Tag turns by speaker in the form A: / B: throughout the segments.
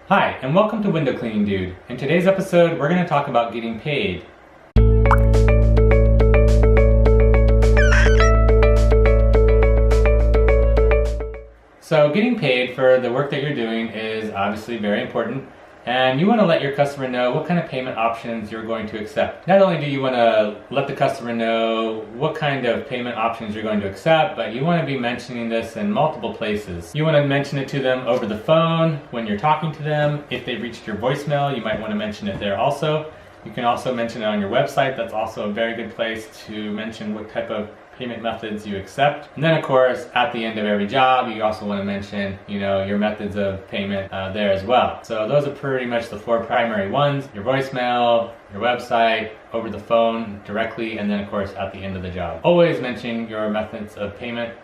A: Hi, and welcome to Window Cleaning Dude. In today's episode, we're going to talk about getting paid. So getting paid for the work that you're doing is obviously very important, and you want to let your customer know what kind of payment options you're going to accept. Not only do you want to let the customer know what kind of payment options you're going to accept, but you want to be mentioning this in multiple places. You want to mention it to them over the phone when you're talking to them. If they reached your voicemail, you might want to mention it there also. You can also mention it on your website. That's also a very good place to mention what type of payment methods you accept. And then of course, at the end of every job, you also want to mention, your methods of payment there as well. So those are pretty much the four primary ones: your voicemail, your website, over the phone directly, and then of course at the end of the job. Always mention your methods of payment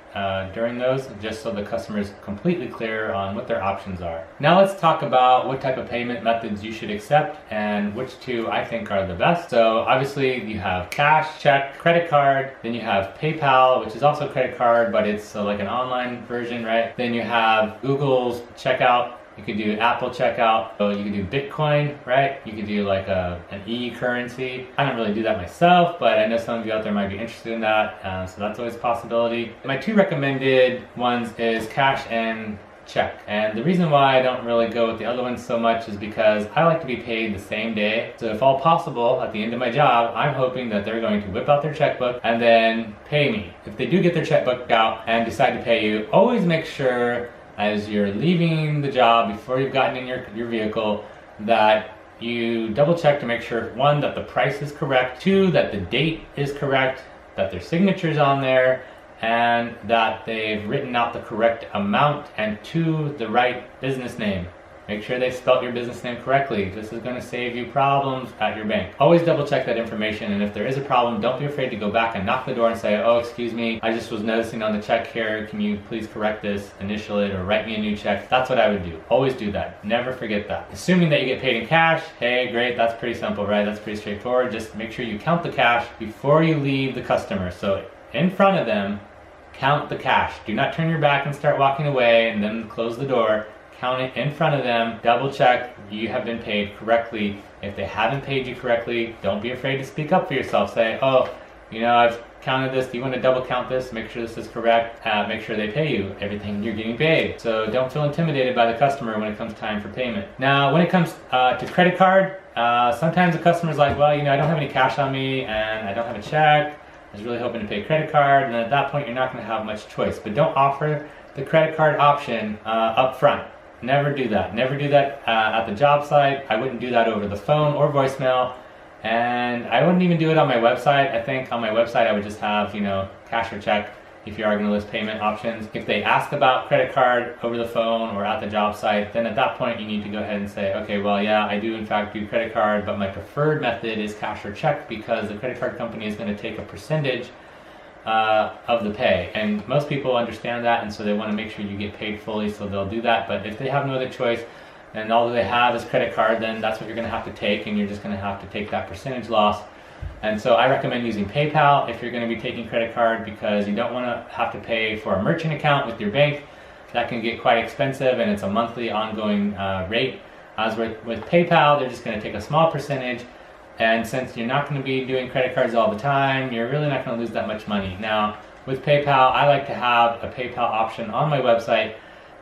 A: during those, just so the customer is completely clear on what their options are. Now let's talk about what type of payment methods you should accept and which two I think are the best. So obviously you have cash, check, credit card, then you have PayPal, which is also a credit card, but it's like an online version, right? Then you have Google's checkout. You could do Apple checkout, so you could do Bitcoin, right? You could do like an e-currency. I don't really do that myself, but I know some of you out there might be interested in that, so that's always a possibility. My two recommended ones is cash and check. And the reason why I don't really go with the other ones so much is because I like to be paid the same day. So if all possible, at the end of my job, I'm hoping that they're going to whip out their checkbook and then pay me. If they do get their checkbook out and decide to pay you, always make sure as you're leaving the job, before you've gotten in your vehicle, that you double check to make sure, one, that the price is correct, two, that the date is correct, that their signature's on there, and that they've written out the correct amount, and two, the right business name. Make sure they spelled your business name correctly. This is going to save you problems at your bank. Always double check that information, and if there is a problem, don't be afraid to go back and knock the door and say, "Oh, excuse me, I just was noticing on the check here, can you please correct this, initial it, or write me a new check?" That's what I would do. Always do that. Never forget that. Assuming that you get paid in cash, hey, great, that's pretty simple, right? That's pretty straightforward. Just make sure you count the cash before you leave the customer. So in front of them, count the cash. Do not turn your back and start walking away and then close the door. Count it in front of them, double check you have been paid correctly. If they haven't paid you correctly, don't be afraid to speak up for yourself. Say, "Oh, I've counted this, do you want to double count this, make sure this is correct, make sure they pay you everything you're getting paid." So don't feel intimidated by the customer when it comes time for payment. Now, when it comes to credit card, sometimes the customer's like, "Well, I don't have any cash on me and I don't have a check. I was really hoping to pay credit card," and at that point you're not going to have much choice. But don't offer the credit card option up front. Never do that. Never do that at the job site. I wouldn't do that over the phone or voicemail, and I wouldn't even do it on my website. I think on my website I would just have, cash or check if you are going to list payment options. If they ask about credit card over the phone or at the job site, then at that point you need to go ahead and say, "Okay, well, yeah, I do in fact do credit card, but my preferred method is cash or check because the credit card company is going to take a percentage of the pay." And most people understand that, and so they want to make sure you get paid fully, so they'll do that. But if they have no other choice and all they have is credit card, then that's what you're going to have to take, and you're just going to have to take that percentage loss. And so I recommend using PayPal if you're going to be taking credit card, because you don't want to have to pay for a merchant account with your bank. That can get quite expensive, and it's a monthly ongoing rate. As with PayPal, they're just going to take a small percentage. And since you're not going to be doing credit cards all the time, you're really not going to lose that much money. Now, with PayPal, I like to have a PayPal option on my website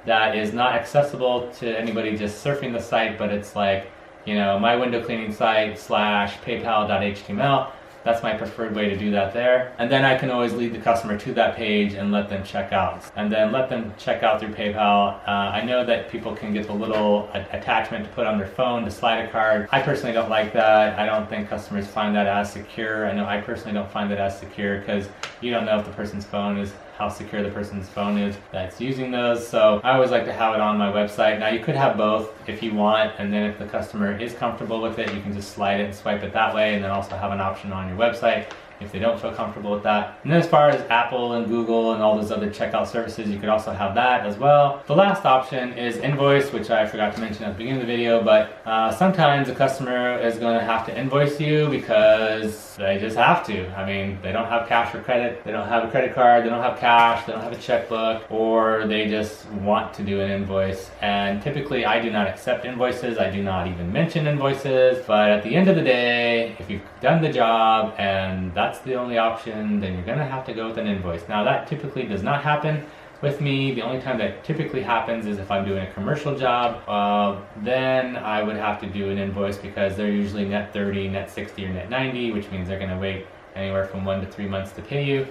A: that is not accessible to anybody just surfing the site, but it's like, my window cleaning site /paypal.html. That's my preferred way to do that there. And then I can always lead the customer to that page and let them check out. And then let them check out through PayPal. I know that people can get the little attachment to put on their phone to slide a card. I personally don't like that. I don't think customers find that as secure. I know I personally don't find that as secure, because you don't know if the person's phone is, how secure the person's phone is that's using those. So I always like to have it on my website. Now you could have both if you want, and then if the customer is comfortable with it, you can just slide it and swipe it that way, and then also have an option on your website if they don't feel comfortable with that. And then as far as Apple and Google and all those other checkout services, you could also have that as well. The last option is Invoice, which I forgot to mention at the beginning of the video, but sometimes a customer is going to have to invoice you because they just have to. I mean, they don't have cash or credit, they don't have a credit card, they don't have cash, they don't have a checkbook, or they just want to do an invoice. And typically I do not accept invoices, I do not even mention invoices, but at the end of the day, if you've done the job and that's the only option, then you're going to have to go with an invoice. Now that typically does not happen with me. The only time that typically happens is if I'm doing a commercial job, then I would have to do an invoice because they're usually net 30, net 60, or net 90, which means they're going to wait anywhere from 1 to 3 months to pay you.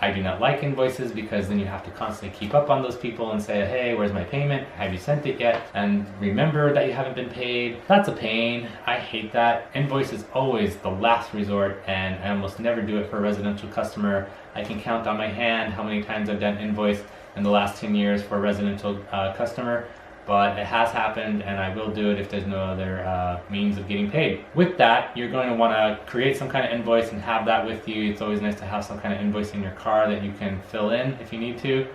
A: I do not like invoices because then you have to constantly keep up on those people and say, hey, where's my payment? Have you sent it yet? And remember that you haven't been paid. That's a pain. I hate that. Invoice is always the last resort, and I almost never do it for a residential customer. I can count on my hand how many times I've done invoice in the last 10 years for a residential customer. But it has happened, and I will do it if there's no other means of getting paid. With that, you're going to want to create some kind of invoice and have that with you. It's always nice to have some kind of invoice in your car that you can fill in if you need to,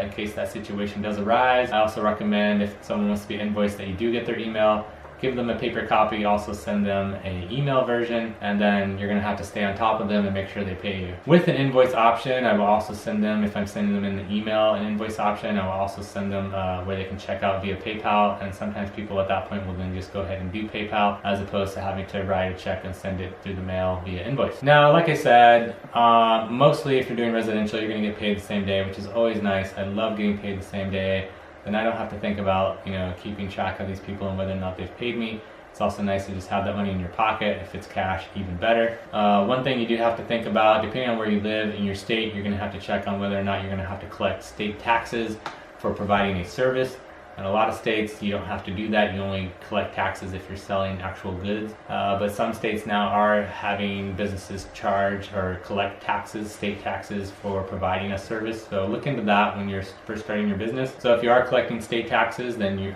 A: in case that situation does arise. I also recommend if someone wants to be invoiced that you do get their email, give them a paper copy, also send them an email version, and then you're going to have to stay on top of them and make sure they pay you. With an invoice option, I will also send them, if I'm sending them in the email, an invoice option, I will also send them where they can check out via PayPal, and sometimes people at that point will then just go ahead and do PayPal as opposed to having to write a check and send it through the mail via invoice. Now, like I said, mostly if you're doing residential, you're going to get paid the same day, which is always nice. I love getting paid the same day. Then I don't have to think about, keeping track of these people and whether or not they've paid me. It's also nice to just have that money in your pocket. If it's cash, even better. One thing you do have to think about, depending on where you live in your state, you're going to have to check on whether or not you're going to have to collect state taxes for providing a service. In a lot of states, you don't have to do that. You only collect taxes if you're selling actual goods. But some states now are having businesses charge or collect taxes, state taxes, for providing a service. So look into that when you're first starting your business. So if you are collecting state taxes, then you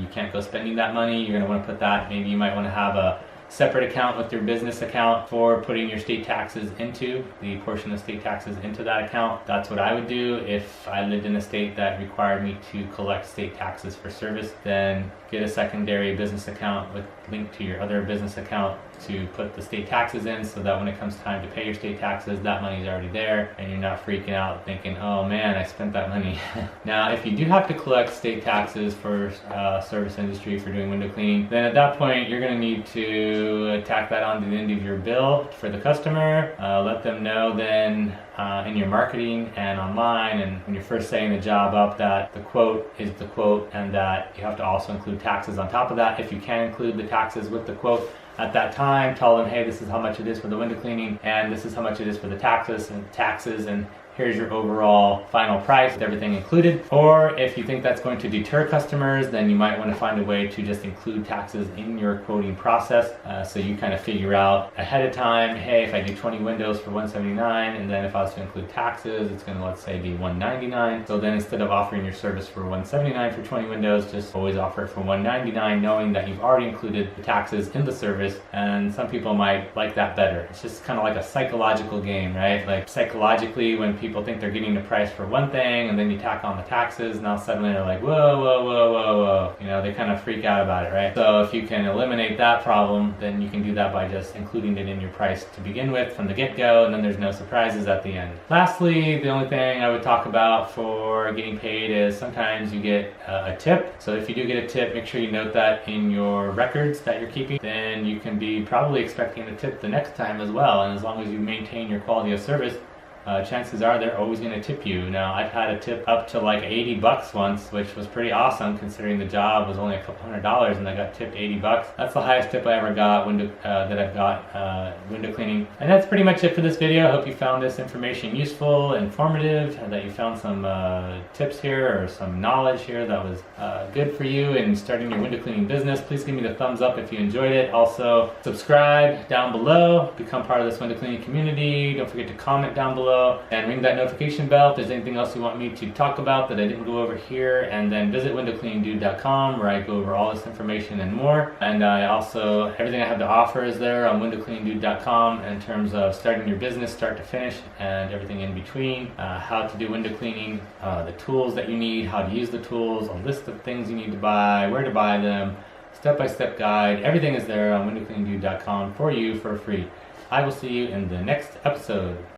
A: can't go spending that money. You're going to want to put that, maybe you might want to have a separate account with your business account for putting your state taxes into, the portion of state taxes into that account. That's what I would do if I lived in a state that required me to collect state taxes for service. Then get a secondary business account with linked to your other business account to put the state taxes in, so that when it comes time to pay your state taxes, that money's already there and you're not freaking out thinking, oh man, I spent that money. Now, if you do have to collect state taxes for service industry for doing window cleaning, then at that point you're going to need to tack that onto the end of your bill for the customer. Let them know then in your marketing and online, and when you're first setting the job up, that the quote is the quote and that you have to also include taxes on top of that. If you can include the taxes with the quote at that time, tell them, hey, this is how much it is for the window cleaning and this is how much it is for the taxes, and here's your overall final price with everything included. Or if you think that's going to deter customers, then you might want to find a way to just include taxes in your quoting process. So you kind of figure out ahead of time, hey, if I do 20 windows for $179, and then if I was to include taxes, it's going to, let's say, be $199. So then instead of offering your service for $179 for 20 windows, just always offer it for $199, knowing that you've already included the taxes in the service. And some people might like that better. It's just kind of like a psychological game, right? Like psychologically, when people think they're getting the price for one thing and then you tack on the taxes, now suddenly they're like, whoa. They kind of freak out about it, right? So if you can eliminate that problem, then you can do that by just including it in your price to begin with from the get-go, and then there's no surprises at the end. Lastly, the only thing I would talk about for getting paid is sometimes you get a tip. So if you do get a tip, make sure you note that in your records that you're keeping. Then you can be probably expecting a tip the next time as well, and as long as you maintain your quality of service, chances are they're always going to tip you. Now, I've had a tip up to like $80 once, which was pretty awesome considering the job was only a couple $100 and I got tipped $80. That's the highest tip I ever got window cleaning. And that's pretty much it for this video. I hope you found this information useful, informative, and that you found some tips here or some knowledge here that was good for you in starting your window cleaning business. Please give me the thumbs up if you enjoyed it. Also, subscribe down below, become part of this window cleaning community. Don't forget to comment down below below, and ring that notification bell if there's anything else you want me to talk about that I didn't go over here. And then visit windowcleaningdude.com, where I go over all this information and more. And I also, everything I have to offer is there on windowcleaningdude.com in terms of starting your business start to finish and everything in between, how to do window cleaning, the tools that you need, how to use the tools, a list of things you need to buy, where to buy them, step-by-step guide. Everything is there on windowcleaningdude.com for you for free. I will see you in the next episode.